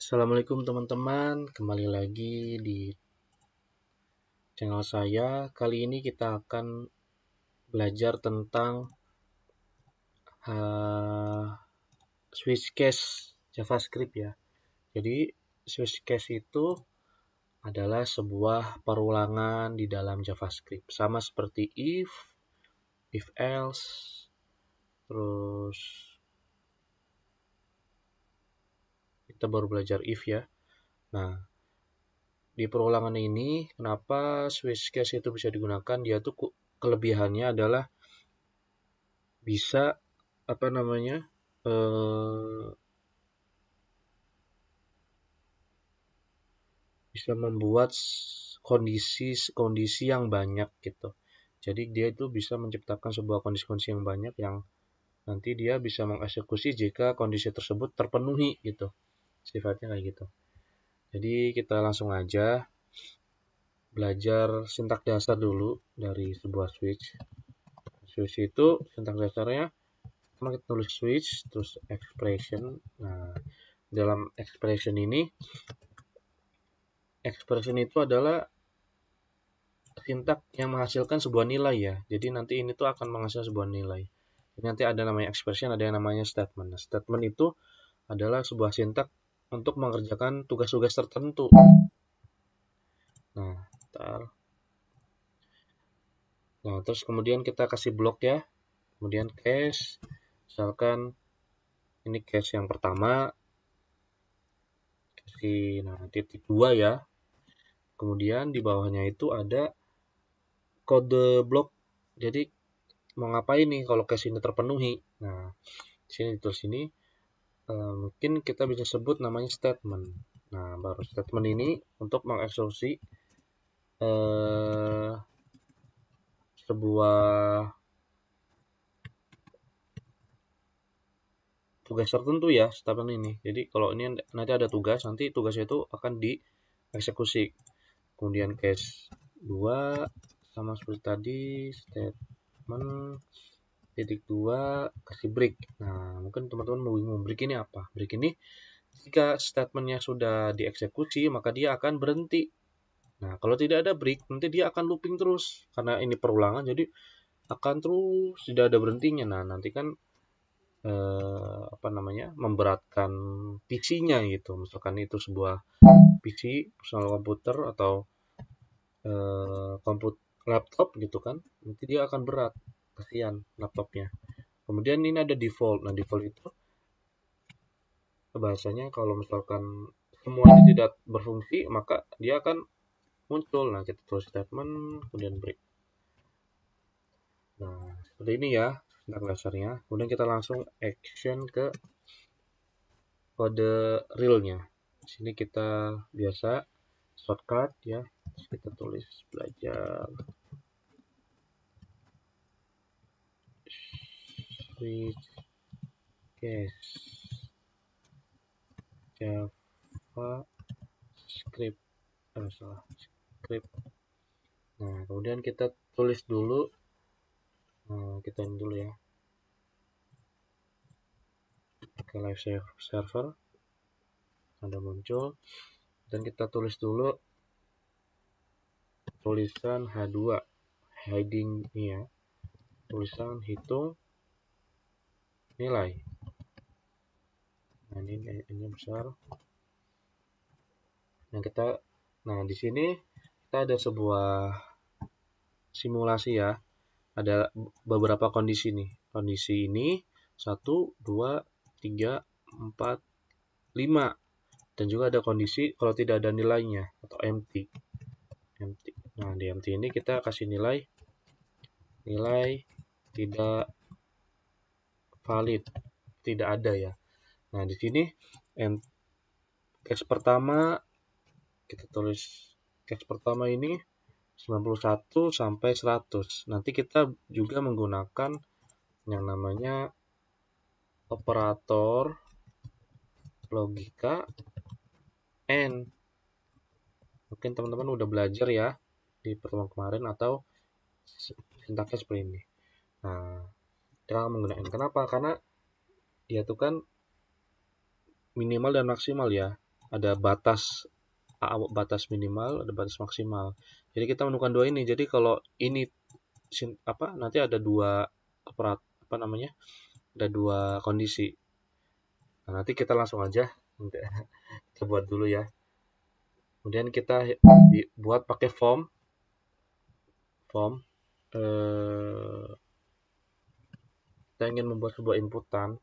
Assalamualaikum teman-teman, kembali lagi di channel saya. Kali ini kita akan belajar tentang switch case JavaScript ya. Jadi switch case itu adalah sebuah perulangan di dalam JavaScript, sama seperti if else, terus kita baru belajar if ya. Nah, di perulangan ini, kenapa switch case itu bisa digunakan? Dia tuh kelebihannya adalah bisa bisa membuat kondisi yang banyak gitu. Jadi dia itu bisa menciptakan sebuah kondisi-kondisi yang banyak yang nanti dia bisa mengeksekusi jika kondisi tersebut terpenuhi gitu. Sifatnya kayak gitu. Jadi kita langsung aja belajar sintak dasar dulu dari sebuah switch. Switch itu sintak dasarnya pertama kita tulis switch terus expression. Nah, dalam expression ini expression itu adalah sintak yang menghasilkan sebuah nilai ya. Jadi nanti ini tuh akan menghasilkan sebuah nilai. Jadi nanti ada namanya expression, ada yang namanya statement. Nah, statement itu adalah sebuah sintak untuk mengerjakan tugas-tugas tertentu. Nah, terus kemudian kita kasih blok ya. Kemudian case, misalkan ini case yang pertama, kasih titik 2 ya. Kemudian di bawahnya itu ada kode blok. Jadi mau ngapain nih kalau case ini terpenuhi? Nah, di sini ditulis ini mungkin kita bisa sebut namanya statement. Nah, baru statement ini untuk mengeksekusi sebuah tugas tertentu ya, statement ini. Jadi kalau ini nanti ada tugas, nanti tugasnya itu akan dieksekusi. Kemudian case 2 sama seperti tadi, statement titik 2 kasih break. Nah, mungkin teman-teman mau bingung break ini apa? Break ini jika statementnya sudah dieksekusi, maka dia akan berhenti. Nah, kalau tidak ada break, nanti dia akan looping terus. Karena ini perulangan, jadi akan terus tidak ada berhentinya. Nah, nanti kan memberatkan PC-nya gitu. Misalkan itu sebuah PC, personal komputer atau laptop gitu kan. Nanti dia akan berat. Kasihan laptopnya. Kemudian ini ada default. Nah, default itu bahasanya kalau misalkan semuanya tidak berfungsi, maka dia akan muncul. Nah, kita tulis statement, kemudian break. Nah, seperti ini ya sintak dasarnya. Kemudian kita langsung action ke kode realnya. Di sini kita biasa shortcut ya. Terus kita tulis belajar switch case JavaScript. Script. Nah, kemudian kita tulis dulu. Kita ini dulu ya. Ke live server. Ada muncul. Dan kita tulis dulu tulisan H2 heading ini ya. Tulisan hitung nilai. Nah, ini besar. Nah, di sini kita ada sebuah simulasi ya. Ada beberapa kondisi nih. Kondisi ini 1, 2, 3, 4, 5. Dan juga ada kondisi kalau tidak ada nilainya atau empty. Nah, di empty ini kita kasih nilai tidak valid, tidak ada ya. Nah, di sini case pertama kita tulis case pertama ini 91 sampai 100. Nanti kita juga menggunakan yang namanya operator logika AND. Mungkin teman-teman udah belajar ya di pertemuan kemarin atau sintaknya seperti ini. Nah, kita akan menggunakan kenapa? Karena dia itu kan minimal dan maksimal ya. ada batas minimal, ada batas maksimal. Jadi kita menemukan dua ini. Jadi kalau ini nanti ada dua ada dua kondisi. Nah, nanti kita langsung aja kita buat dulu ya. Kemudian kita buat pakai form. Kita ingin membuat sebuah inputan.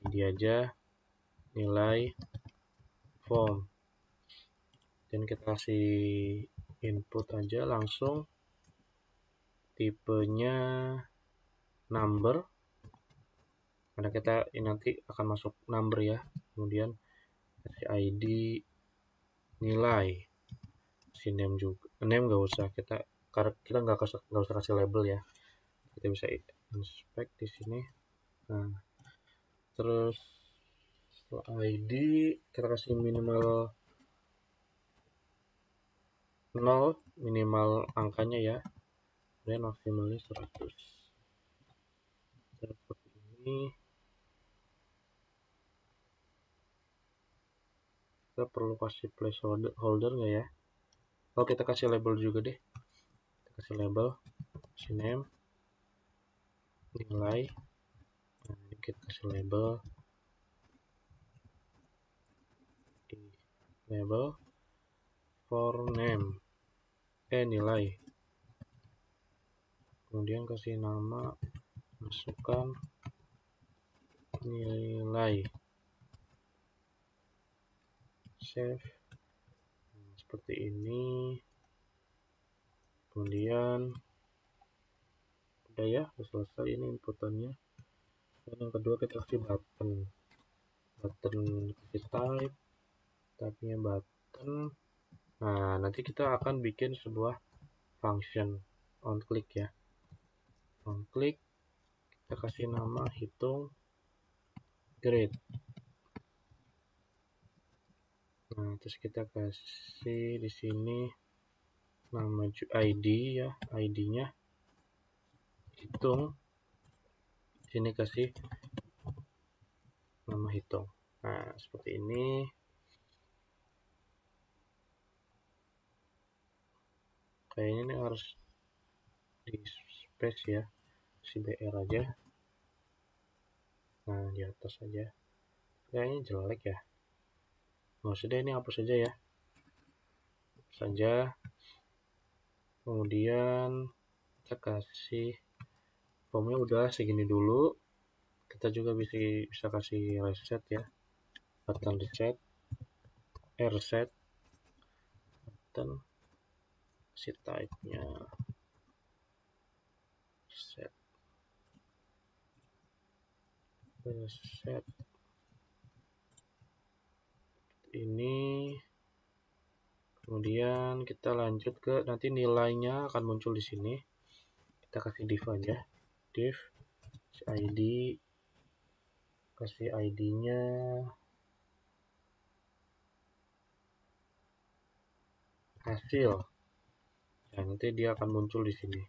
Ini aja nilai form. Dan kita kasih input aja langsung, tipenya number, karena kita ini nanti akan masuk number ya. Kemudian kasih ID, nilai, kasih name juga. Name nggak usah, kita nggak usah kasih label ya. Kita bisa inspect di sini. Nah, terus setelah ID kita kasih minimal 0, minimal angkanya ya, kemudian maksimalnya 100. Seperti ini. Kita perlu kasih placeholder nggak ya? Oh, kita kasih label juga deh. Kita kasih label, kasih name, nilai. Nah, kita kasih label for name, nilai. Kemudian kasih nama, masukkan nilai, save. Nah, seperti ini. Kemudian udah ya, udah selesai ini inputannya. Dan yang kedua kita kasih button kasih type-nya button. Nah, nanti kita akan bikin sebuah function on click ya. On click, kita kasih nama hitung grade. Nah, terus kita kasih di sini nama ID ya, ID-nya hitung. Di sini kasih nama hitung. Nah, seperti ini. Kayaknya ini harus di space ya, si BR aja. Nah, di atas aja. Kayaknya jelek ya. Nggak usah deh, ini hapus aja ya. Saja. Kemudian kita kasih formnya udah segini dulu. Kita juga bisa kasih reset ya. Button reset. Reset. Button. Si type-nya set. Reset. Ini. Kemudian kita lanjut ke nanti nilainya akan muncul di sini. Kita kasih div aja. Div ID, kasih ID-nya hasil. Nah, nanti dia akan muncul di sini.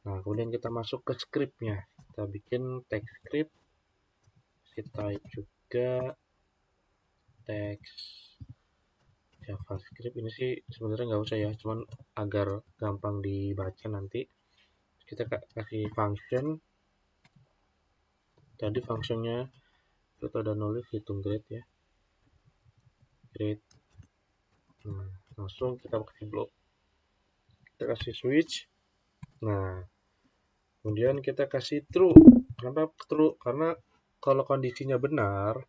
Nah, kemudian kita masuk ke scriptnya. Kita bikin text script. Si type juga text JavaScript. Ini sih sebenarnya nggak usah ya, cuman agar gampang dibaca nanti. Kita kasih function. Tadi functionnya kita udah nulis hitung grade ya. Grade. Nah, langsung kita kasih blok. Kita kasih switch. Nah, kemudian kita kasih true. Kenapa true? Karena kalau kondisinya benar,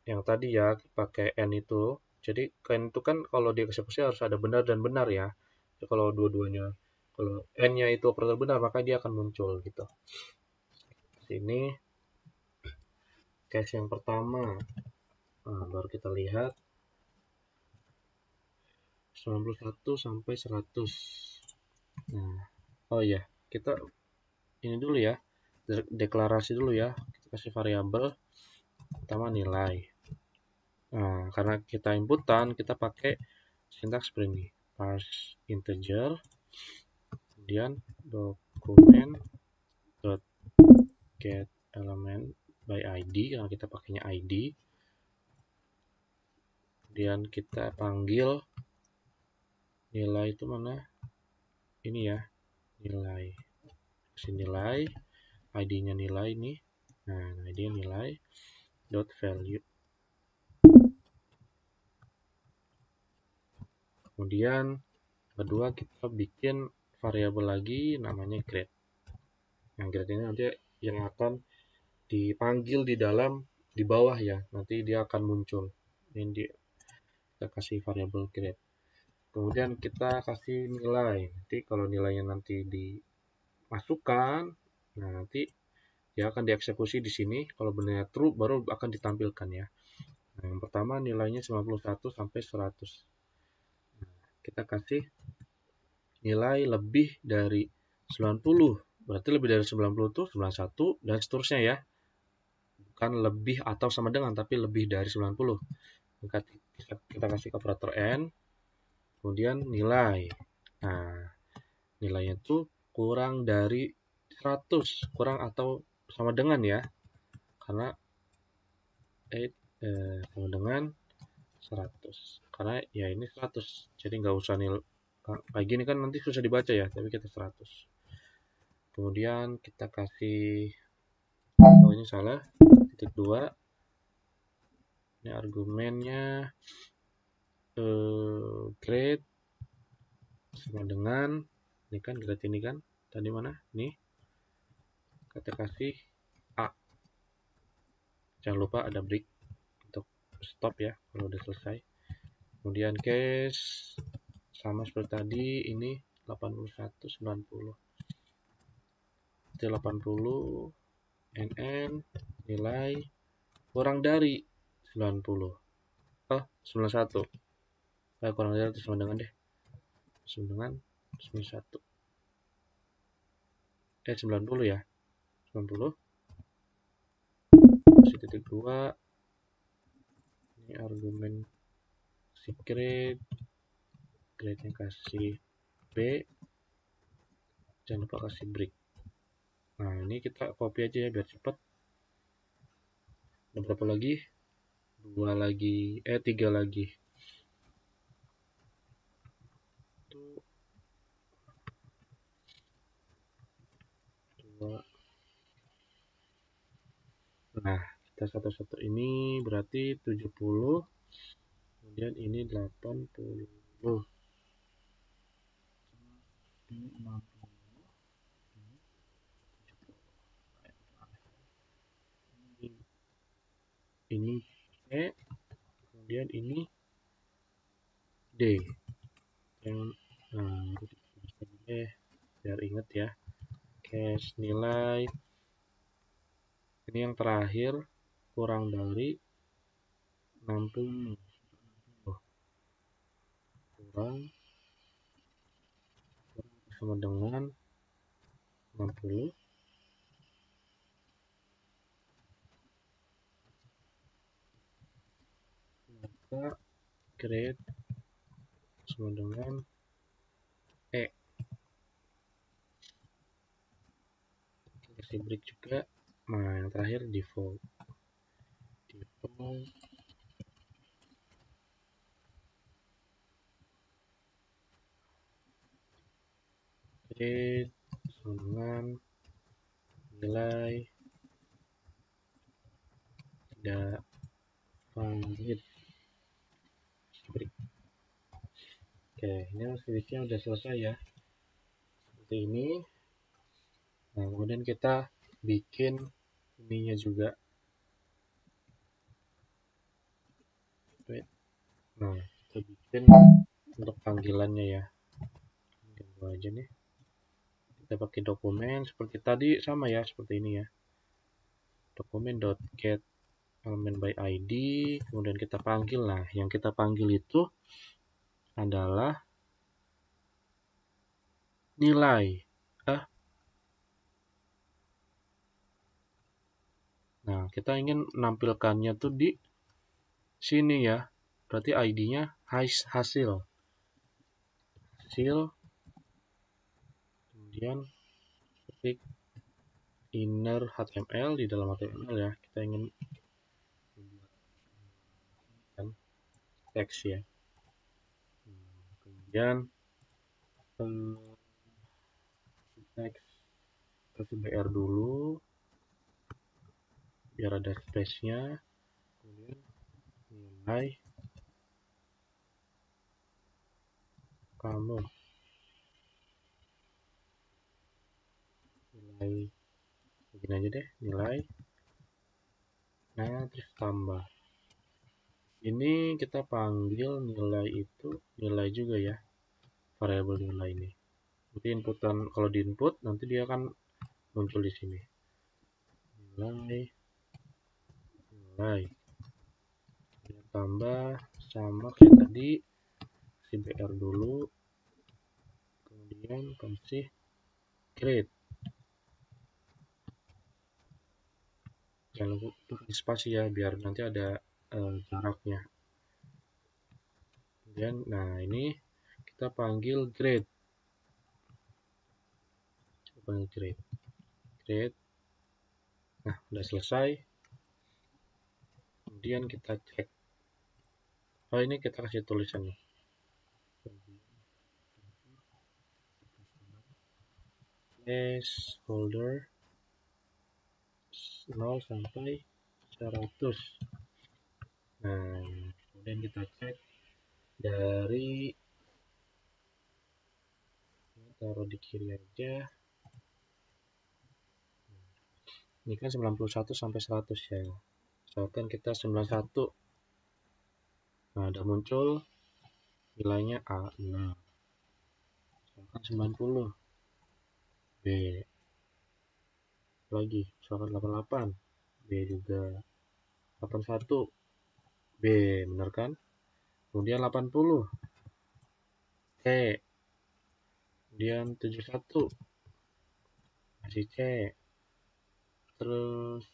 yang tadi ya pakai n itu, jadi n itu kan kalau dieksekusi harus ada benar dan benar ya. Jadi kalau dua-duanya, kalau n-nya itu operator benar, maka dia akan muncul gitu. Sini case yang pertama. Nah, baru kita lihat 91 sampai 100. Nah, oh ya, kita ini dulu ya. Deklarasi dulu ya. Kita kasih variabel pertama nilai. Nah, karena kita inputan, kita pakai sintaks seperti ini. Parse integer, kemudian dokumen dot get element by ID karena kita pakainya ID. Kemudian kita panggil nilai itu mana? Ini ya, nilai. Kasih nilai, ID-nya nilai nih. Nah, ID nilai dot value. Kemudian kedua kita bikin variabel lagi namanya grade. Yang grade ini nanti yang akan dipanggil di bawah ya, nanti dia akan muncul. Ini kita kasih variabel grade. Kemudian kita kasih nilai. Nanti kalau nilainya nanti dimasukkan, nah nanti dia akan dieksekusi di sini. Kalau benarnya true baru akan ditampilkan ya. Nah, yang pertama nilainya 91 sampai 100. Nah, kita kasih nilai lebih dari 90. Berarti lebih dari 90 itu 91 dan seterusnya ya. Bukan lebih atau sama dengan, tapi lebih dari 90. Kita kasih operator N, kemudian nilai. Nah, nilainya itu kurang dari 100, kurang atau sama dengan ya. Karena sama dengan 100. Karena ya ini 100. Jadi nggak usah nilai kayak gini kan nanti susah dibaca ya, tapi kita 100. Kemudian kita kasih, oh ini salah, titik 2. Ini argumennya grade sama dengan, ini kan grade ini kan, tadi mana? Nih, kita kasih A. Jangan lupa ada break untuk stop ya kalau udah selesai. Kemudian case sama seperti tadi, ini 81 90. Jadi 80 NN nilai kurang dari 90. 91. Kurang dari atau sama dengan deh. Sama dengan 91. 90 ya. 90. Kasih titik 2. Ini argumen secret. Grade-nya kasih B. Jangan lupa kasih break. Nah, ini kita copy aja ya biar cepat. Ada berapa lagi? 2 lagi, 3 lagi. Nah, kita satu-satu ini berarti 70. Kemudian ini 80. 60. Ini C, kemudian ini D. Yang biar inget ya. Cache nilai ini yang terakhir kurang dari 60. Kurang sama dengan 60. Maka grade sama dengan E. Kasih break juga. Nah, yang terakhir default. Grade sama dengan nilai tidak valid. Break. Oke, ini switchnya udah selesai ya. Seperti ini. Nah, kemudian kita bikin ininya juga. Nah, kita bikin untuk panggilannya ya. Ini aja nih. Kita pakai dokumen seperti tadi, sama ya, seperti ini ya. Dokumen.get elemen by ID, kemudian kita panggil. Nah, yang kita panggil itu adalah nilai. Nah, kita ingin menampilkannya tuh di sini ya. Berarti ID-nya hasil. Kemudian ketik inner HTML. Di dalam HTML ya, kita ingin membuat teks ya. Kemudian teks kasih BR dulu biar ada space-nya. Kemudian nilai kamu, nilai begini aja deh, nilai. Nah, terus tambah. Ini kita panggil nilai itu nilai juga ya, variabel nilai ini. Nanti inputan, kalau di input nanti dia akan muncul di sini. Nilai tambah sama kayak tadi, kasih BR dulu, kemudian kasih grade. Jangan lupa spasi ya, biar nanti ada jaraknya. Kemudian, nah ini kita panggil grade. Grade. Nah, udah selesai. Kemudian kita cek. Oh, ini kita kasih tulisannya. Holder 0 sampai 100. Nah, kemudian kita cek dari, taruh di kiri aja. Ini kan 91 sampai 100 ya. Misalkan kita 91. Nah, udah muncul nilainya A. Nah, misalkan 90. B. Lagi, misalkan 88. B juga. 81. B, bener kan? Kemudian 80. C. Kemudian 71. Masih C. Terus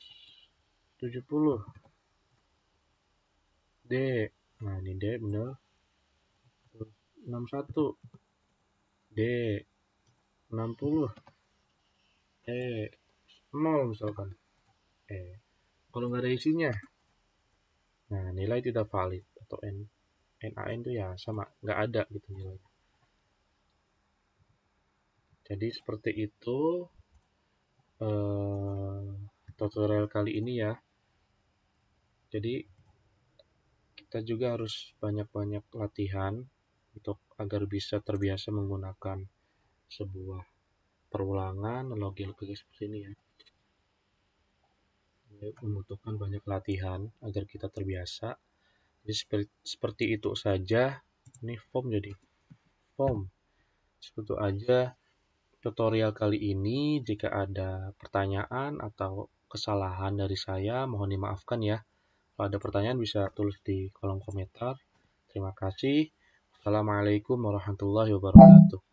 70. D. Nah, ini D bener. Terus 61. D. 60. E. 0 misalkan. Kalau nggak ada isinya, nah nilai tidak valid atau NaN itu ya sama, nggak ada gitu nilainya. Jadi seperti itu tutorial kali ini ya. Jadi kita juga harus banyak-banyak latihan untuk agar bisa terbiasa menggunakan sebuah perulangan login seperti ini ya. Membutuhkan banyak latihan agar kita terbiasa. Jadi seperti itu saja. Ini form jadi form. Seperti itu aja tutorial kali ini. Jika ada pertanyaan atau kesalahan dari saya, mohon dimaafkan ya. Kalau ada pertanyaan bisa tulis di kolom komentar. Terima kasih. Assalamualaikum warahmatullahi wabarakatuh.